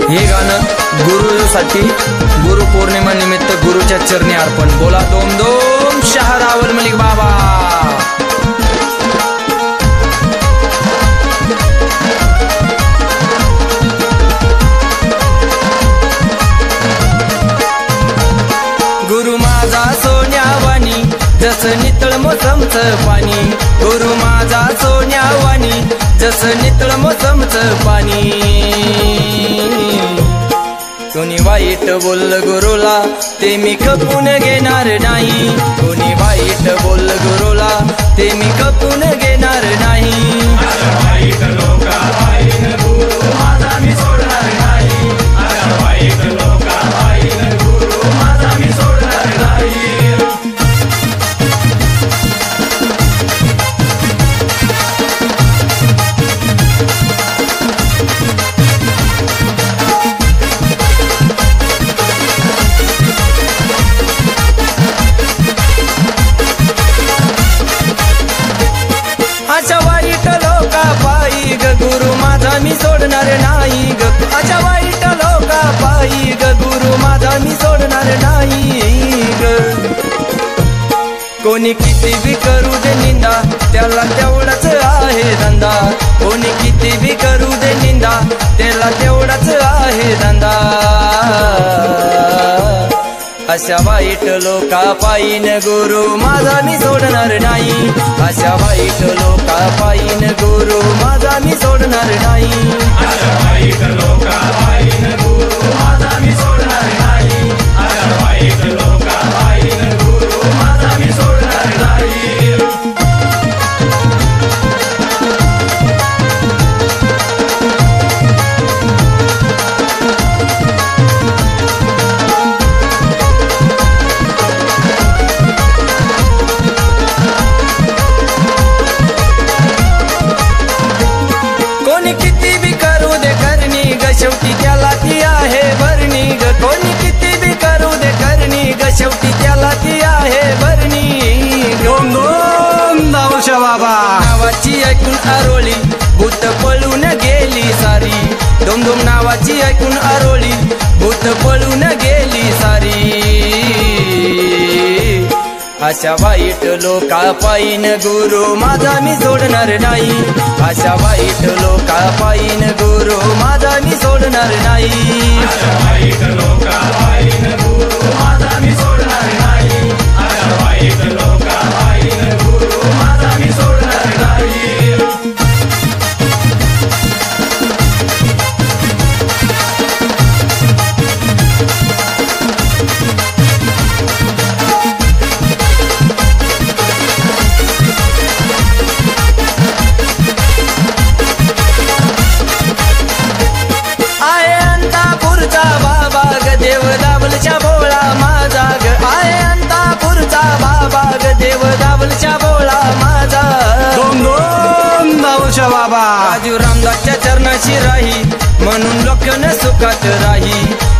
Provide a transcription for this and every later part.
हे गाणं गुरुसाठी गुरु पौर्णिमा निमित्त गुरुच्या चरणी अर्पण। बोला दोम दोम शाह रावल मलिक बाबा। गुरु माझा सोन्यावानी जसं नितळ मोसमचं पाणी, गुरु माझा सोन्यावानी जसं नितळ मोसमचं पाणी। कोणी वाईट बोललं गुरुला ते मी खपून घेणार नाही, कोणी वाईट बोललं गुरुला ते मी खपून घेणार नाही। वाईट लोकांपायीन गुरु माझा मी सोडणार नाही, वाईट लोकांपायीन गुरु माझा मी सोडणार नाही। अशा वाईट लोकांपायी ग गुरु माझा मी सोडणार नाही ग, अशा वाईट लोकांपायी ग गुरु माझा मी सोडणार नाही ग। कोणी किती बी करू दे निंदा त्याला तेवढाच आहे धंदा, कोणी किती बी करू दे निंदा त्याला तेवढाच आहे धंदा। अशा वाईट लोकांपायीन गुरु माझा मी सोडणार नाही, अशा वाईट लोकांपायीन गुरु माझा मी सोडणार नाही। वाईट लोकांपायीन गुरु माझा मी सोडणार नाही, वाईट लोकांपायीन गुरु माझा मी सोडणार नाही। शेवटी त्याला ती आहे भरणी ग, कोणी किती बी करू दे करणी ग, शेवटी त्याला ती आहे भरणी। दोम दोम दाऊशा बाबा नावाची ऐकून आरोळी भूत पळून गेली सारी, दोम दोम नावाची ऐकून आरोळी भूत पळून गेली सारी। अशा वाईट लोकांपायीन गुरु माझा मी सोडणार नाही, अशा वाईट लोकांपायीन गुरु माझा मी सोडणार नाही। वाईट लोकांपायीन गुरु माझा मी सोडणार नाही, वाईट लोकांपायीन गुरु माझा मी सोडणार नाही। देव दाबलच्या बोळा माझा ग, आहे अंतापुरचा बाबा ग, देव दाबलच्या बोळा माझा। दोम दोम दाऊशा बाबा राजू रामदासच्या चरणाची राही म्हणून लखन सुखात राही,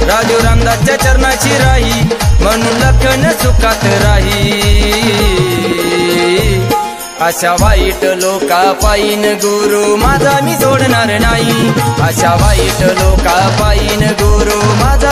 राजू रामदासच्या चरणाची राही म्हणून लखन सुखात राही। अशा वाईट लोकांपायीन गुरु माझा मी सोडणार नाही, अशा वाईट लोकांपायीन गुरु माझा